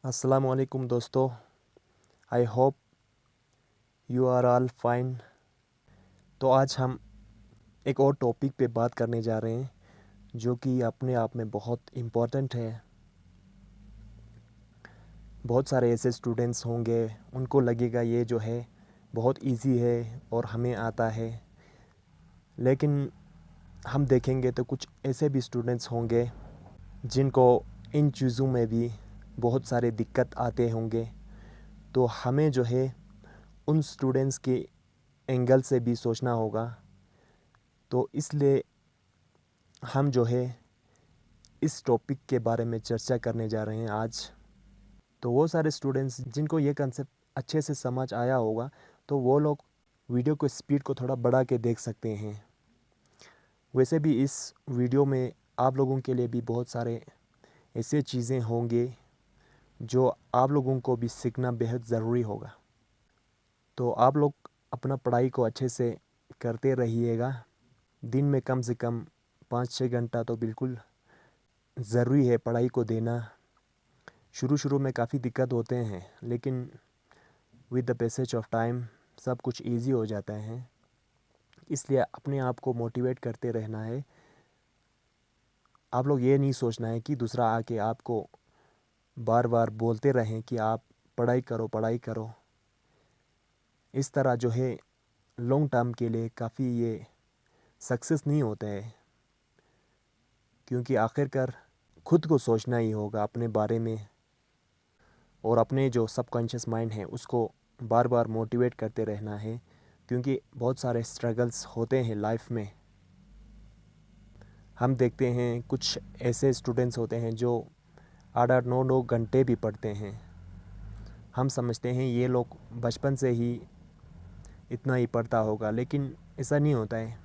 अस्सलामुअलैकुम दोस्तों। I hope you are all fine. तो आज हम एक और टॉपिक पे बात करने जा रहे हैं जो कि अपने आप में बहुत इम्पोर्टेंट है। बहुत सारे ऐसे स्टूडेंट्स होंगे उनको लगेगा ये जो है बहुत इजी है और हमें आता है, लेकिन हम देखेंगे तो कुछ ऐसे भी स्टूडेंट्स होंगे जिनको इन चीज़ों में भी बहुत सारे दिक्कत आते होंगे। तो हमें जो है उन स्टूडेंट्स के एंगल से भी सोचना होगा। तो इसलिए हम जो है इस टॉपिक के बारे में चर्चा करने जा रहे हैं आज। तो वो सारे स्टूडेंट्स जिनको ये कंसेप्ट अच्छे से समझ आया होगा तो वो लोग वीडियो को स्पीड को थोड़ा बढ़ा के देख सकते हैं। वैसे भी इस वीडियो में आप लोगों के लिए भी बहुत सारे ऐसे चीज़ें होंगे जो आप लोगों को भी सीखना बेहद ज़रूरी होगा। तो आप लोग अपना पढ़ाई को अच्छे से करते रहिएगा। दिन में कम से कम 5-6 घंटा तो बिल्कुल ज़रूरी है पढ़ाई को देना। शुरू में काफ़ी दिक्कत होते हैं, लेकिन with the passage of time सब कुछ इजी हो जाता है। इसलिए अपने आप को मोटिवेट करते रहना है। आप लोग ये नहीं सोचना है कि दूसरा आके आपको बार बार बोलते रहें कि आप पढ़ाई करो पढ़ाई करो। इस तरह जो है लॉन्ग टर्म के लिए काफ़ी ये सक्सेस नहीं होते हैं, क्योंकि आखिरकार खुद को सोचना ही होगा अपने बारे में और अपने जो सबकॉन्शियस माइंड है उसको बार बार मोटिवेट करते रहना है, क्योंकि बहुत सारे स्ट्रगल्स होते हैं लाइफ में। हम देखते हैं कुछ ऐसे स्टूडेंट्स होते हैं जो 8-8 9-9 घंटे भी पढ़ते हैं। हम समझते हैं ये लोग बचपन से ही इतना ही पढ़ता होगा, लेकिन ऐसा नहीं होता है।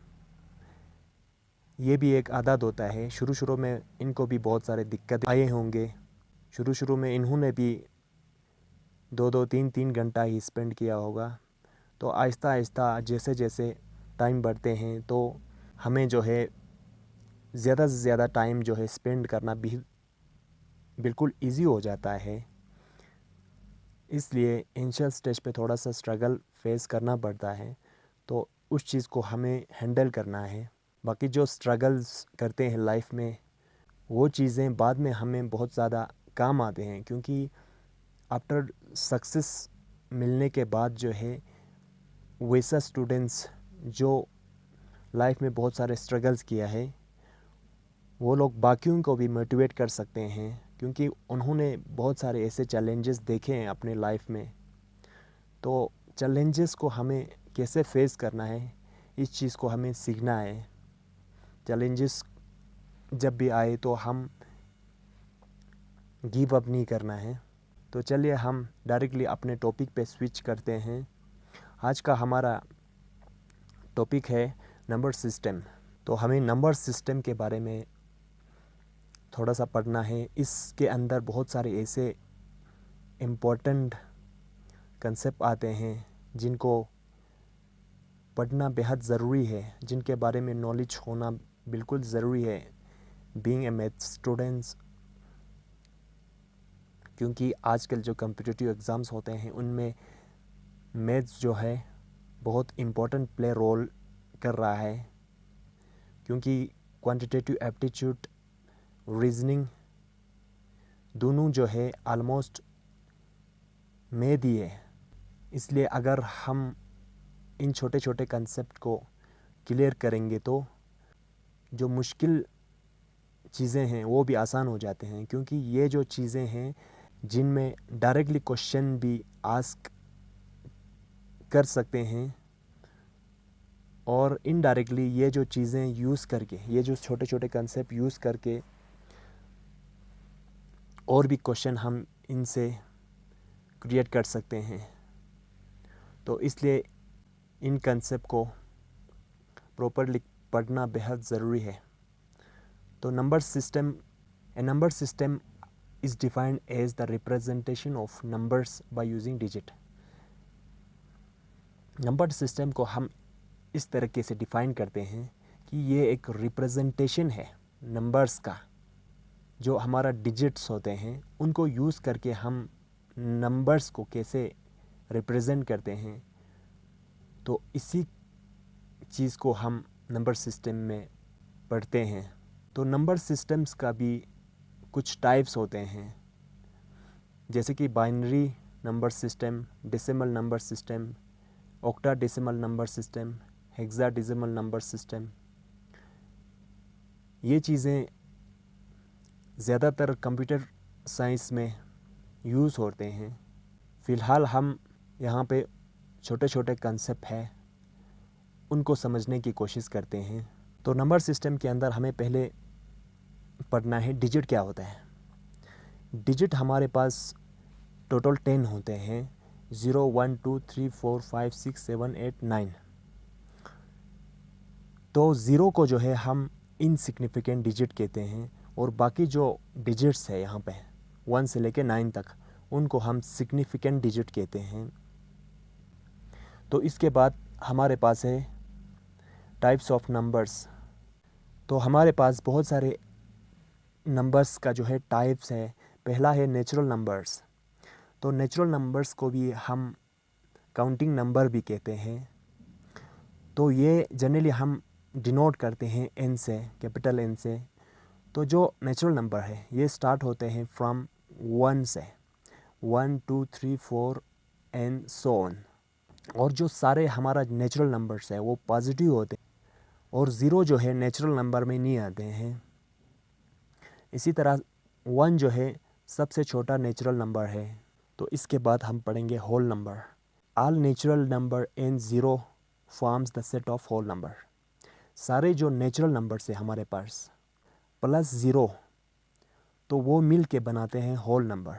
ये भी एक आदत होता है। शुरू में इनको भी बहुत सारे दिक्कत आए होंगे। शुरू में इन्होंने भी 2-2 3-3 घंटा ही स्पेंड किया होगा। तो आहिस्ता आहिस्ता जैसे जैसे टाइम बढ़ते हैं तो हमें जो है ज़्यादा से ज़्यादा टाइम जो है स्पेंड करना भी बिल्कुल इजी हो जाता है। इसलिए इनिशियल स्टेज पे थोड़ा सा स्ट्रगल फेस करना पड़ता है, तो उस चीज़ को हमें हैंडल करना है। बाकी जो स्ट्रगल्स करते हैं लाइफ में वो चीज़ें बाद में हमें बहुत ज़्यादा काम आते हैं, क्योंकि आफ्टर सक्सेस मिलने के बाद जो है वैसा स्टूडेंट्स जो लाइफ में बहुत सारे स्ट्रगल्स किया है वो लोग बाकियों को भी मोटिवेट कर सकते हैं, क्योंकि उन्होंने बहुत सारे ऐसे चैलेंजेस देखे हैं अपने लाइफ में। तो चैलेंजेस को हमें कैसे फेस करना है इस चीज़ को हमें सीखना है। चैलेंजेस जब भी आए तो हम गिव अप नहीं करना है। तो चलिए हम डायरेक्टली अपने टॉपिक पे स्विच करते हैं। आज का हमारा टॉपिक है नंबर सिस्टम। तो हमें नंबर सिस्टम के बारे में थोड़ा सा पढ़ना है। इसके अंदर बहुत सारे ऐसे इम्पोर्टेंट कंसेप्ट आते हैं जिनको पढ़ना बेहद ज़रूरी है, जिनके बारे में नॉलेज होना बिल्कुल ज़रूरी है बीइंग ए मैथ स्टूडेंट्स। क्योंकि आजकल जो कम्पिटिटिव एग्ज़ाम्स होते हैं उनमें मैथ्स जो है बहुत इम्पोर्टेंट प्ले रोल कर रहा है, क्योंकि क्वांटिटेटिव एप्टीट्यूड रीजनिंग दोनों जो है आलमोस्ट मैथ ही है। इसलिए अगर हम इन छोटे छोटे कंसेप्ट को क्लियर करेंगे तो जो मुश्किल चीज़ें हैं वो भी आसान हो जाते हैं, क्योंकि ये जो चीज़ें हैं जिनमें डायरेक्टली क्वेश्चन भी आस्क कर सकते हैं और इनडायरेक्टली ये जो चीज़ें यूज़ करके, ये जो छोटे छोटे कंसेप्ट यूज़ करके और भी क्वेश्चन हम इनसे क्रिएट कर सकते हैं। तो इसलिए इन कंसेप्ट को प्रॉपरली पढ़ना बेहद ज़रूरी है। तो number system, A number system is defined as the representation of numbers by using digit। Number system को हम इस तरीके से डिफ़ाइन करते हैं कि ये एक रिप्रेजेंटेशन है नंबर्स का। जो हमारा डिजिट्स होते हैं उनको यूज़ करके हम नंबर्स को कैसे रिप्रेजेंट करते हैं, तो इसी चीज़ को हम नंबर सिस्टम में पढ़ते हैं। तो नंबर सिस्टम्स का भी कुछ टाइप्स होते हैं, जैसे कि binary number system, decimal number system, octadecimal number system, hexadecimal number system. ये चीज़ें ज़्यादातर कंप्यूटर साइंस में यूज़ होते हैं। फ़िलहाल हम यहाँ पे छोटे छोटे कंसेप्ट हैं उनको समझने की कोशिश करते हैं। तो नंबर सिस्टम के अंदर हमें पहले पढ़ना है डिजिट क्या होता है। डिजिट हमारे पास टोटल 10 होते हैं, 0 1 2 3 4 5 6 7 8 9। तो ज़ीरो को जो है हम इनसिग्निफिकेंट डिजिट कहते हैं, और बाकी जो डिजिट्स है यहाँ पे 1 से लेके 9 तक उनको हम सिग्निफिकेंट डिजिट कहते हैं। तो इसके बाद हमारे पास है टाइप्स ऑफ नंबर्स। तो हमारे पास बहुत सारे नंबर्स का जो है टाइप्स है। पहला है नेचुरल नंबर्स। तो नेचुरल नंबर्स को भी हम काउंटिंग नंबर भी कहते हैं। तो ये जनरली हम डिनोट करते हैं एन से, कैपिटल एन से। तो जो नेचुरल नंबर है ये स्टार्ट होते हैं फ्रॉम 1 से, 1 2 3 4 एंड सो ऑन। और जो सारे हमारा नेचुरल नंबर्स है वो पॉजिटिव होते हैं, और ज़ीरो जो है नेचुरल नंबर में नहीं आते हैं। इसी तरह 1 जो है सबसे छोटा नेचुरल नंबर है। तो इसके बाद हम पढ़ेंगे whole number. All natural number and zero forms the set of whole number. सारे जो नेचुरल नंबर्स है हमारे पास प्लस ज़ीरो, तो वो मिल के बनाते हैं होल नंबर।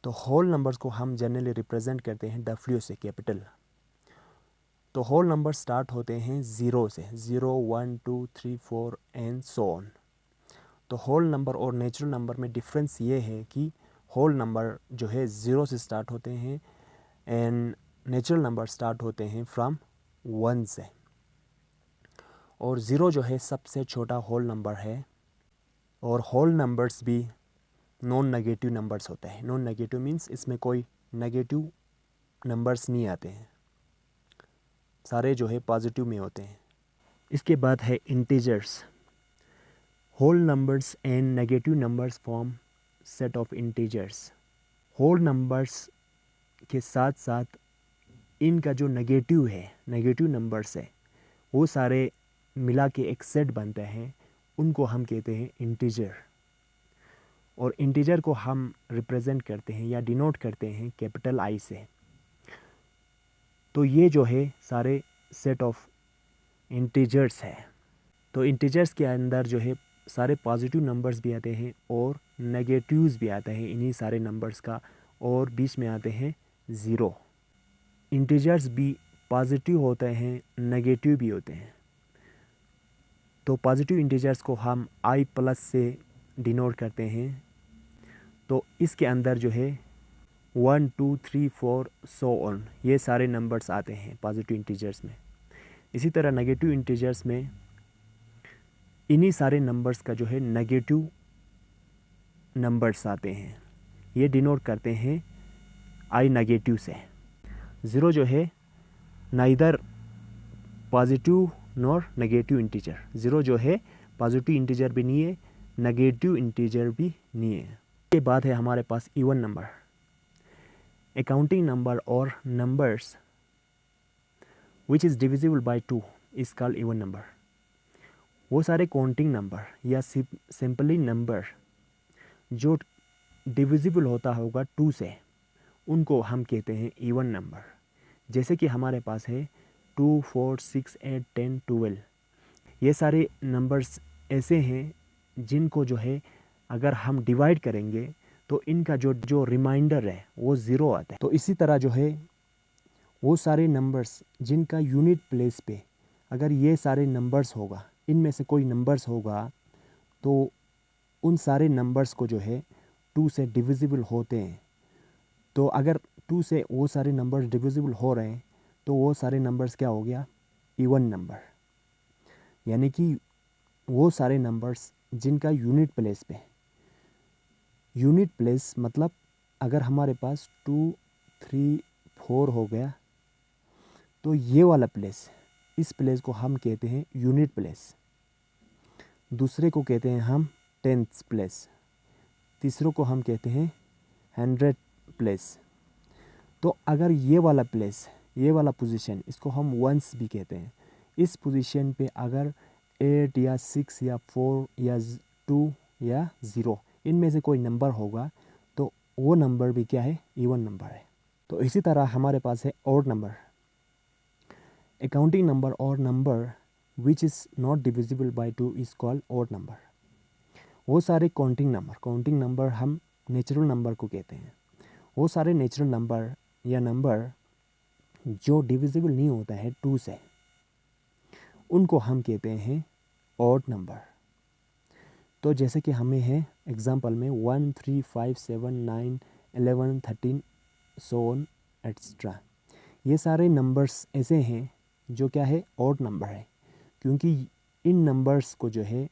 तो होल नंबर्स को हम जनरली रिप्रेजेंट करते हैं डब्ल्यू से, कैपिटल। तो होल नंबर स्टार्ट होते हैं ज़ीरो से, 0 1 2 3 4 एंड सो ऑन। तो होल नंबर और नेचुरल नंबर में डिफरेंस ये है कि होल नंबर जो है ज़ीरो से स्टार्ट होते हैं एंड नेचुरल नंबर स्टार्ट होते हैं फ्रॉम 1 से। और ज़ीरो जो है सबसे छोटा होल नंबर है। और होल नंबर्स भी नॉन नेगेटिव नंबर्स होते हैं। नॉन नेगेटिव मीन्स इसमें कोई नेगेटिव नंबर्स नहीं आते हैं, सारे जो है पॉजिटिव में होते हैं। इसके बाद है integers. Whole numbers and negative numbers form set of integers. Whole numbers के साथ साथ इनका जो नेगेटिव है, नेगेटिव नंबर्स है, वो सारे मिला के एक सेट बनते हैं, उनको हम कहते हैं इंटीजर। और इंटीजर को हम रिप्रेजेंट करते हैं या डिनोट करते हैं कैपिटल आई से। तो ये जो है सारे सेट ऑफ इंटीजर्स है। तो इंटीजर्स के अंदर जो है सारे पॉजिटिव नंबर्स भी आते हैं और नेगेटिव्स भी आते हैं इन्हीं सारे नंबर्स का, और बीच में आते हैं ज़ीरो। इंटीजर्स भी पॉजिटिव होते हैं, नेगेटिव भी होते हैं। तो पॉजिटिव इंटीजर्स को हम आई प्लस से डिनोट करते हैं। तो इसके अंदर जो है 1 2 3 4 सो ऑन ये सारे नंबर्स आते हैं पॉजिटिव इंटीजर्स में। इसी तरह नेगेटिव इंटीजर्स में इन्हीं सारे नंबर्स का जो है नेगेटिव नंबर्स आते हैं, ये डिनोट करते हैं आई नेगेटिव से। ज़ीरो जो है neither positive nor negative integer. Zero जो है पॉजिटिव इंटीजर भी नहीं है, नेगेटिव इंटीजर भी नहीं है। इसके बाद है हमारे पास इवन नंबर। अकाउंटिंग नंबर और numbers which is divisible by 2 is called even number. वो सारे काउंटिंग नंबर या सिंपली नंबर जो डिविजिबल होता होगा 2 से, उनको हम कहते हैं इवन नंबर। जैसे कि हमारे पास है 2 4 6 8 10 12। ये सारे नंबर्स ऐसे हैं जिनको जो है अगर हम डिवाइड करेंगे तो इनका जो रिमाइंडर है वो ज़ीरो आता है। तो इसी तरह जो है वो सारे नंबर्स जिनका यूनिट प्लेस पे अगर ये सारे नंबर्स होगा, इनमें से कोई नंबर्स होगा, तो उन सारे नंबर्स को जो है 2 से डिविजिबल होते हैं। तो अगर 2 से वो सारे नंबर्स डिविजिबल हो रहे हैं तो वो सारे नंबर्स क्या हो गया, इवन नंबर। यानी कि वो सारे नंबर्स जिनका यूनिट प्लेस पे यूनिट प्लेस मतलब अगर हमारे पास 2, 3, 4 हो गया तो ये वाला प्लेस, इस प्लेस को हम कहते हैं यूनिट प्लेस। दूसरे को कहते हैं हम टेंथ प्लेस। तीसरों को हम कहते हैं 100 प्लेस। तो अगर ये वाला प्लेस, ये वाला पोजीशन, इसको हम वंस भी कहते हैं। इस पोजीशन पे अगर 8 या 6 या 4 या 2 या 0 इनमें से कोई नंबर होगा तो वो नंबर भी क्या है, इवन नंबर है। तो इसी तरह हमारे पास है ऑड नंबर। ए काउंटिंग नंबर और number which is not divisible by 2 is called odd number. वो सारे काउंटिंग नंबर हम नेचुरल नंबर को कहते हैं। वो सारे नेचुरल नंबर या नंबर जो डिविजिबल नहीं होता है 2 से, उनको हम कहते हैं ऑड नंबर। तो जैसे कि हमें है एग्जांपल में 1, 3, 5, 7, 9, 11, 13 सो ऑन एट्सेट्रा। ये सारे नंबर्स ऐसे हैं जो क्या है, ऑड नंबर है, क्योंकि इन नंबर्स को जो है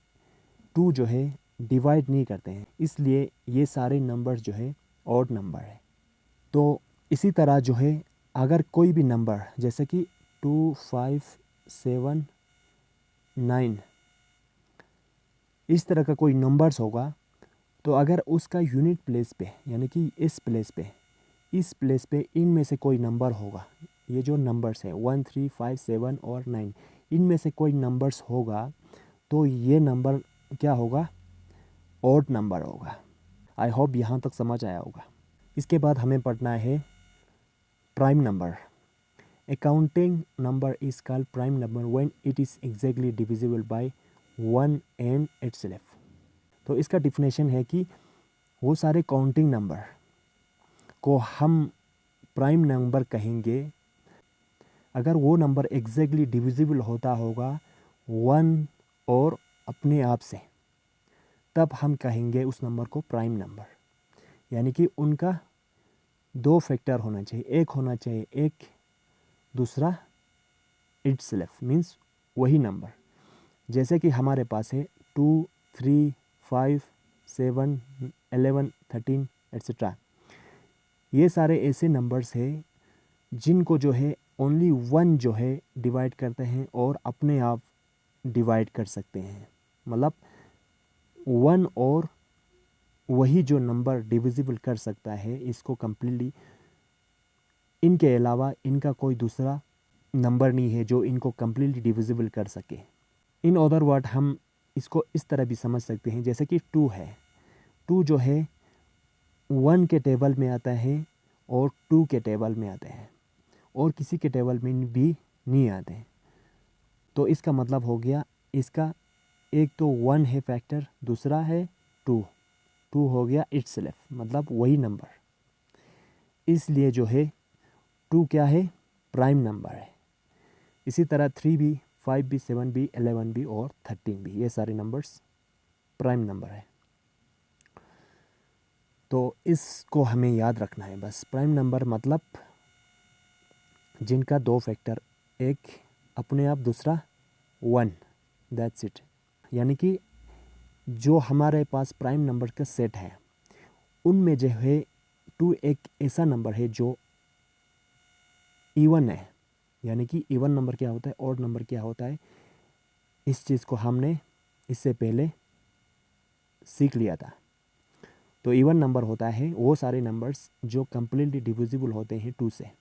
2 जो है डिवाइड नहीं करते हैं, इसलिए ये सारे नंबर्स जो है ऑड नंबर है। तो इसी तरह जो है अगर कोई भी नंबर जैसे कि 2, 5, 7, 9 इस तरह का कोई नंबर्स होगा तो अगर उसका यूनिट प्लेस पे यानी कि इस प्लेस पे इनमें से कोई नंबर होगा, ये जो नंबर्स है 1, 3, 5, 7 और 9 इनमें से कोई नंबर्स होगा तो ये नंबर क्या होगा, ऑड नंबर होगा। आई होप यहाँ तक समझ आया होगा। इसके बाद हमें पढ़ना है prime number. A counting number is called prime number when it is exactly divisible by 1 and itself। तो इसका डिफिनेशन है कि वो सारे काउंटिंग नंबर को हम प्राइम नंबर कहेंगे अगर वो नंबर एग्जैक्टली डिविजिबल होता होगा 1 और अपने आप से, तब हम कहेंगे उस नंबर को प्राइम नंबर। यानी कि उनका 2 फैक्टर होना चाहिए, एक होना चाहिए एक, दूसरा इटसेल्फ मीन्स वही नंबर। जैसे कि हमारे पास है 2, 3, 5, 7, 11, 13 एट्सेट्रा। ये सारे ऐसे नंबर्स हैं जिनको जो है ओनली 1 जो है डिवाइड करते हैं और अपने आप डिवाइड कर सकते हैं। मतलब 1 और वही जो नंबर डिविजिबल कर सकता है इसको कम्प्लीटली। इनके अलावा इनका कोई दूसरा नंबर नहीं है जो इनको कम्प्लीटली डिविजिबल कर सके। इन अदर वर्ड हम इसको इस तरह भी समझ सकते हैं जैसे कि 2 है, 2 जो है 1 के टेबल में आता है और 2 के टेबल में आता है और किसी के टेबल में भी नहीं आते हैं। तो इसका मतलब हो गया इसका एक तो 1 है फैक्टर, दूसरा है 2 हो गया इटसेल्फ मतलब वही नंबर। इसलिए जो है 2 क्या है, प्राइम नंबर है। इसी तरह 3 भी, 5 भी, 7 भी, 11 भी और 13 भी, ये सारे नंबर्स प्राइम नंबर है। तो इसको हमें याद रखना है बस। प्राइम नंबर मतलब जिनका 2 फैक्टर, एक अपने आप, दूसरा 1, दैट्स इट। यानी कि जो हमारे पास प्राइम नंबर का सेट है उनमें जो है 2 एक ऐसा नंबर है जो इवन है। यानी कि इवन नंबर क्या होता है, ऑड नंबर क्या होता है, इस चीज़ को हमने इससे पहले सीख लिया था। तो इवन नंबर होता है वो सारे नंबर्स जो कम्प्लीटली डिविजिबल होते हैं 2 से।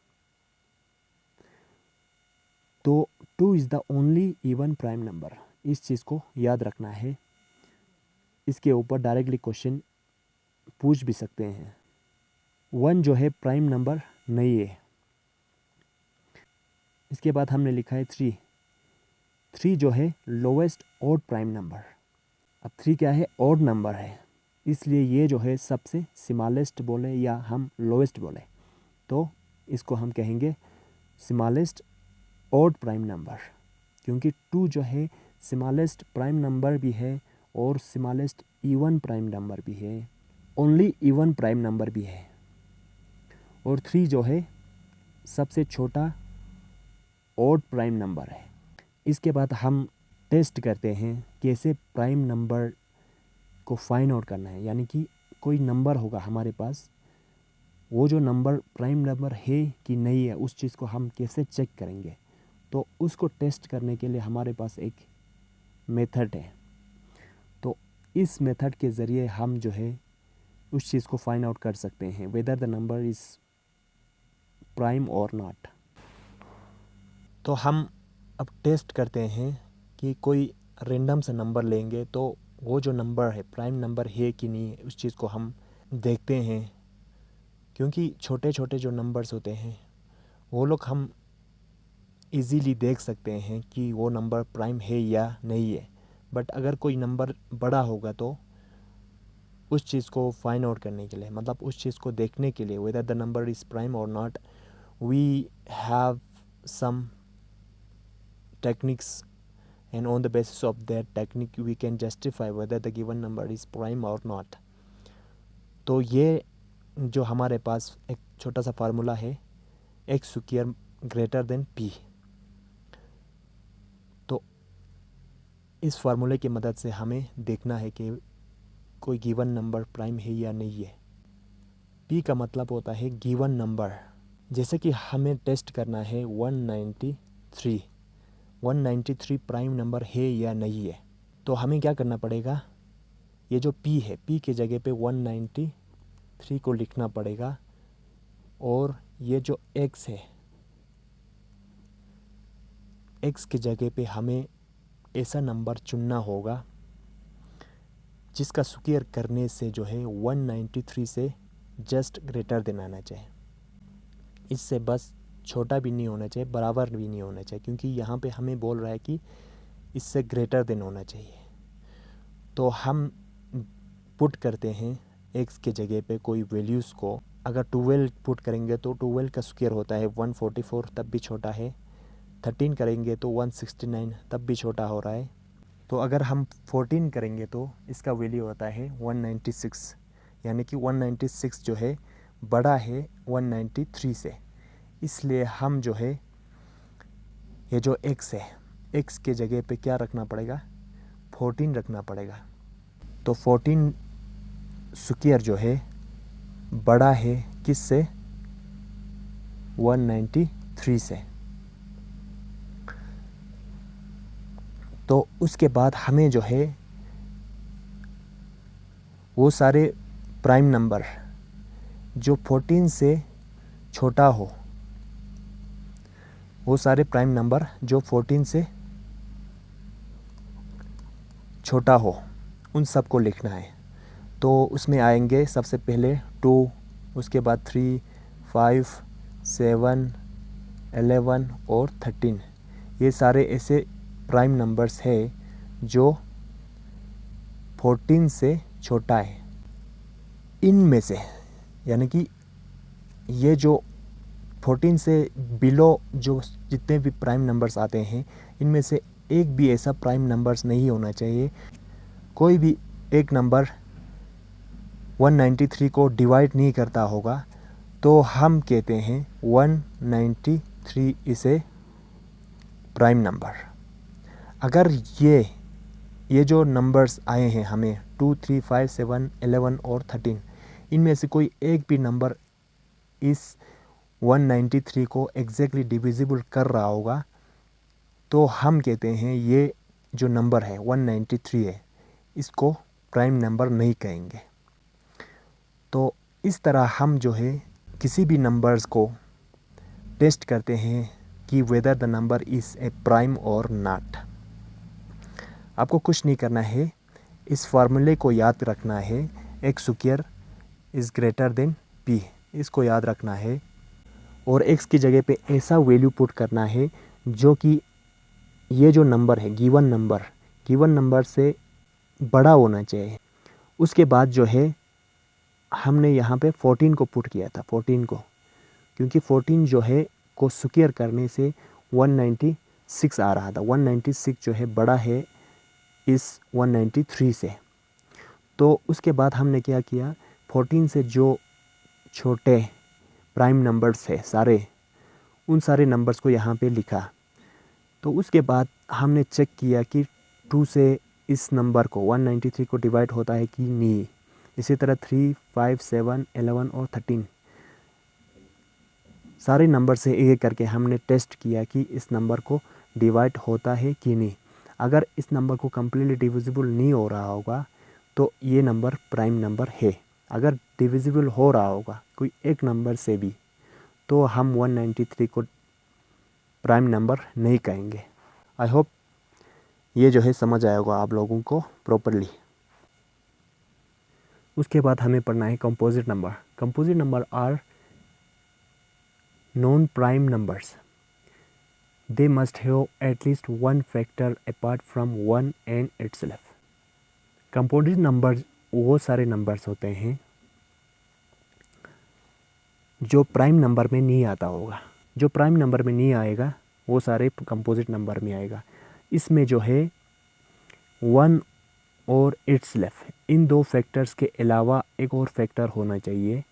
तो 2 is the only even prime number, इस चीज़ को याद रखना है। इसके ऊपर डायरेक्टली क्वेश्चन पूछ भी सकते हैं। 1 जो है प्राइम नंबर नहीं है। इसके बाद हमने लिखा है 3 जो है लोवेस्ट ऑड प्राइम नंबर। अब 3 क्या है, ऑड नंबर है, इसलिए ये जो है सबसे स्मॉलेस्ट बोले या हम लोवेस्ट बोले तो इसको हम कहेंगे स्मॉलेस्ट ऑड प्राइम नंबर, क्योंकि 2 जो है स्मॉलेस्ट प्राइम नंबर भी है और स्मॉलेस्ट इवन प्राइम नंबर भी है, ओनली इवन प्राइम नंबर भी है। और 3 जो है सबसे छोटा ऑड प्राइम नंबर है। इसके बाद हम टेस्ट करते हैं कैसे प्राइम नंबर को फाइंड आउट करना है, यानी कि कोई नंबर होगा हमारे पास, वो जो नंबर प्राइम नंबर है कि नहीं है, उस चीज़ को हम कैसे चेक करेंगे? तो उसको टेस्ट करने के लिए हमारे पास एक मेथड है। तो इस मेथड के ज़रिए हम जो है उस चीज़ को फाइंड आउट कर सकते हैं weather the number is prime और नॉट। तो हम अब टेस्ट करते हैं कि कोई रेंडम सा नंबर लेंगे तो वो जो नंबर है प्राइम नंबर है कि नहीं है, उस चीज़ को हम देखते हैं। क्योंकि छोटे छोटे जो नंबर्स होते हैं वो लोग हम इजीली देख सकते हैं कि वो नंबर प्राइम है या नहीं है। बट अगर कोई नंबर बड़ा होगा तो उस चीज़ को फाइंड आउट करने के लिए, मतलब उस चीज़ को देखने के लिए whether the number is prime और not, we have some techniques, and on the basis of that technique we can justify whether the given number is prime or not. तो ये जो हमारे पास एक छोटा सा फार्मूला है, x square greater than P. तो इस फार्मूले की मदद से हमें देखना है कि कोई गिवन नंबर प्राइम है या नहीं है। पी का मतलब होता है गिवन नंबर। जैसे कि हमें टेस्ट करना है 193 प्राइम नंबर है या नहीं है। तो हमें क्या करना पड़ेगा, ये जो p है, p के जगह पे 193 को लिखना पड़ेगा, और ये जो x है, x की जगह पे हमें ऐसा नंबर चुनना होगा जिसका स्क्वायर करने से जो है 193 से जस्ट ग्रेटर देन आना चाहिए। इससे बस छोटा भी नहीं होना चाहिए, बराबर भी नहीं होना चाहिए, क्योंकि यहाँ पे हमें बोल रहा है कि इससे ग्रेटर देन होना चाहिए। तो हम पुट करते हैं x के जगह पे कोई वैल्यूज़ को। अगर 12 पुट करेंगे तो 12 का स्क्वायर होता है 144, तब भी छोटा है। 13 करेंगे तो 169, तब भी छोटा हो रहा है। तो अगर हम 14 करेंगे तो इसका वैल्यू होता है 196, यानी कि 196 जो है बड़ा है 193 से। इसलिए हम जो है ये जो x है, x के जगह पे क्या रखना पड़ेगा, 14 रखना पड़ेगा। तो 14 स्क्वायर जो है बड़ा है किससे, 193 से। तो उसके बाद हमें जो है वो सारे प्राइम नंबर जो 14 से छोटा हो, वो सारे प्राइम नंबर जो 14 से छोटा हो, उन सब को लिखना है। तो उसमें आएंगे सबसे पहले 2, उसके बाद 3, 5, 7, 11 और 13। ये सारे ऐसे प्राइम नंबर्स है जो 14 से छोटा है। इनमें से, यानी कि ये जो 14 से बिलो जो जितने भी प्राइम नंबर्स आते हैं, इनमें से एक भी ऐसा प्राइम नंबर्स नहीं होना चाहिए। कोई भी एक नंबर 193 को डिवाइड नहीं करता होगा तो हम कहते हैं 193 इज़ ए प्राइम नंबर। अगर ये जो नंबर्स आए हैं हमें 2, 3, 5, 7, 11 और 13, इनमें से कोई एक भी नंबर इस 193 को एग्जैक्टली डिविजिबल कर रहा होगा तो हम कहते हैं ये जो नंबर है 193 है, इसको प्राइम नंबर नहीं कहेंगे। तो इस तरह हम जो है किसी भी नंबर्स को टेस्ट करते हैं कि weather the number is a prime और नॉट। आपको कुछ नहीं करना है, इस फार्मूले को याद रखना है, x square is greater than P, इसको याद रखना है। और एक्स की जगह पे ऐसा वैल्यू पुट करना है जो कि ये जो नंबर है गिवन नंबर से बड़ा होना चाहिए। उसके बाद जो है हमने यहाँ पे 14 को पुट किया था, 14 को, क्योंकि 14 जो है को स्क्वायर करने से 196 आ रहा था। 196 जो है बड़ा है इस 193 से। तो उसके बाद हमने क्या किया, 14 से जो छोटे प्राइम नंबर्स है सारे, उन सारे नंबर्स को यहाँ पे लिखा। तो उसके बाद हमने चेक किया कि 2 से इस नंबर को 193 को डिवाइड होता है कि नहीं। इसी तरह 3, 5, 7, 11 और 13 सारे नंबर से एक एक करके हमने टेस्ट किया कि इस नंबर को डिवाइड होता है कि नहीं। अगर इस नंबर को कम्प्लीटली डिविजिबल नहीं हो रहा होगा तो ये नंबर प्राइम नंबर है। अगर डिविजिबल हो रहा होगा कोई एक नंबर से भी तो हम 193 को प्राइम नंबर नहीं कहेंगे। आई होप ये जो है समझ आया होगा आप लोगों को प्रॉपरली। उसके बाद हमें पढ़ना है composite number. Composite number are non prime numbers. They must have at least one factor apart from one and itself. Composite number वो सारे नंबर्स होते हैं जो प्राइम नंबर में नहीं आता होगा। जो प्राइम नंबर में नहीं आएगा वो सारे कंपोजिट नंबर में आएगा। इसमें जो है वन और इटसेल्फ इन दो फैक्टर्स के अलावा एक और फैक्टर होना चाहिए,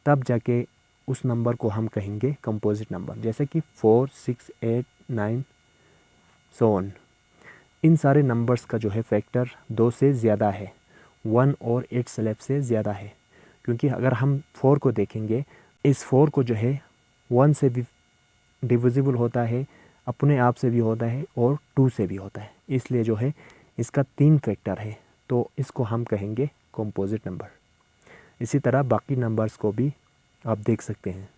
तब जाके उस नंबर को हम कहेंगे कंपोजिट नंबर। जैसे कि 4, 6, 8, 9 सो ऑन। इन सारे नंबर्स का जो है फैक्टर 2 से ज़्यादा है, 1 और इटसेल्फ से ज़्यादा है। क्योंकि अगर हम 4 को देखेंगे, इस 4 को जो है 1 से भी डिविजिबल होता है, अपने आप से भी होता है और 2 से भी होता है। इसलिए जो है इसका 3 फैक्टर है, तो इसको हम कहेंगे कंपोजिट नंबर। इसी तरह बाकी नंबर्स को भी आप देख सकते हैं।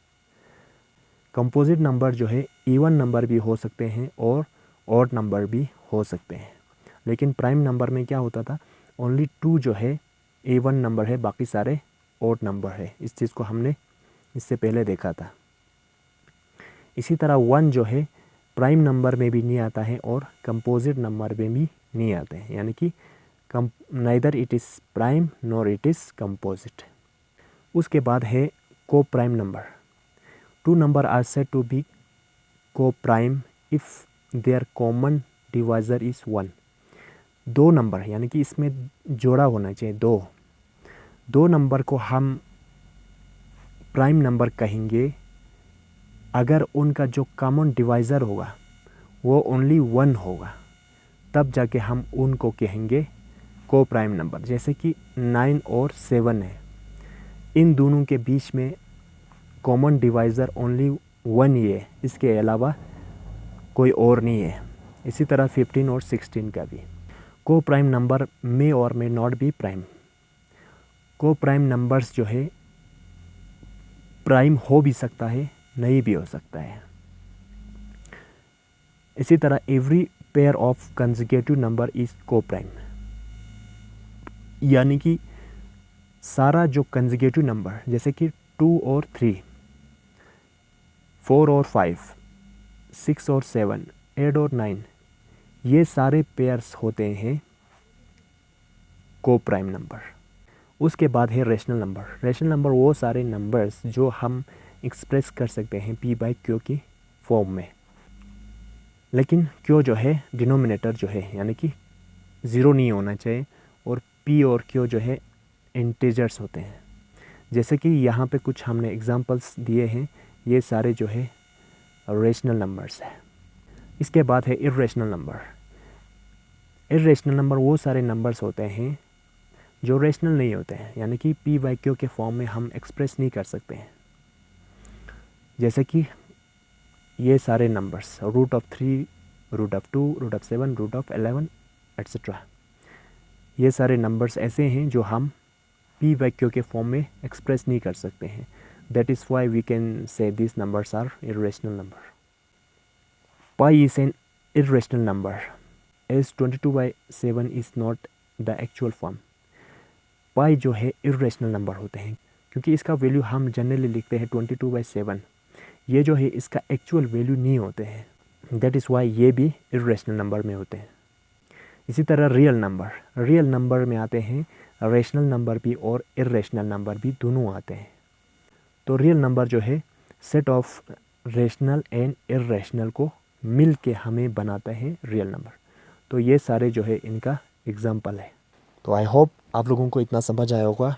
कंपोजिट नंबर जो है इवन नंबर भी हो सकते हैं और ऑड नंबर भी हो सकते हैं। लेकिन प्राइम नंबर में क्या होता था, ओनली 2 जो है इवन नंबर है, बाकी सारे ऑड नंबर है। इस चीज़ को हमने इससे पहले देखा था। इसी तरह 1 जो है प्राइम नंबर में भी नहीं आता है और कंपोजिट नंबर में भी नहीं आते हैं, यानी कि neither it is prime nor it is composite. उसके बाद है coprime number. 2 number are said to be coprime if there common divisor is 1। 2 number यानी कि इसमें जोड़ा होना चाहिए, 2 नंबर को हम प्राइम नंबर कहेंगे अगर उनका जो कॉमन डिवाइज़र होगा वो ओनली 1 होगा, तब जाके हम उनको कहेंगे को प्राइम नंबर। जैसे कि 9 और 7 है, इन दोनों के बीच में कॉमन डिवाइज़र ओनली 1 ही है, इसके अलावा कोई और नहीं है। इसी तरह 15 और 16 का भी। को प्राइम नंबर मे और मे नॉट बी प्राइम। को प्राइम नंबर्स जो है प्राइम हो भी सकता है, नहीं भी हो सकता है। इसी तरह every pair of consecutive number is को प्राइम, यानी कि सारा जो कंसेक्यूटिव नंबर जैसे कि 2 और 3, 4 और 5, 6 और 7, 8 और 9, ये सारे पेयर्स होते हैं को प्राइम नंबर। उसके बाद है रेशनल नंबर। रेशनल नंबर वो सारे नंबर्स जो हम एक्सप्रेस कर सकते हैं P बाई Q की फॉर्म में, लेकिन Q जो है डिनोमिनेटर जो है यानी कि 0 नहीं होना चाहिए, और P और Q जो है इंटीजर्स होते हैं। जैसे कि यहाँ पे कुछ हमने एग्जांपल्स दिए हैं, ये सारे जो है रेशनल नंबर्स है। इसके बाद है इर्रेशनल नंबर। इर्रेशनल नंबर वो सारे नंबर्स होते हैं जो रेशनल नहीं होते हैं, यानी कि P बाई Q के फॉर्म में हम एक्सप्रेस नहीं कर सकते हैं। जैसे कि ये सारे नंबर्स √3, √2, √7, √11 एट्सेट्रा, ये सारे नंबर्स ऐसे हैं जो हम P बाई Q के फॉर्म में एक्सप्रेस नहीं कर सकते हैं। That is why we can say this numbers are irrational number. Pi is an irrational number as 22/7 is not the actual form. Pi जो है इर्रेशनल नंबर होते हैं क्योंकि इसका वैल्यू हम जनरली लिखते हैं 22/7, ये जो है इसका एक्चुअल वैल्यू नहीं होते हैं। दैट इज़ वाई ये भी इर्रेशनल नंबर में होते हैं। इसी तरह रियल नंबर में आते हैं रेशनल नंबर भी और इर्रेशनल नंबर भी दोनों आते हैं। तो रियल नंबर जो है set of rational and irrational को मिल के हमें बनाता है रियल नंबर। तो ये सारे जो है इनका एग्जाम्पल है। तो आई होप आप लोगों को इतना समझ आया होगा।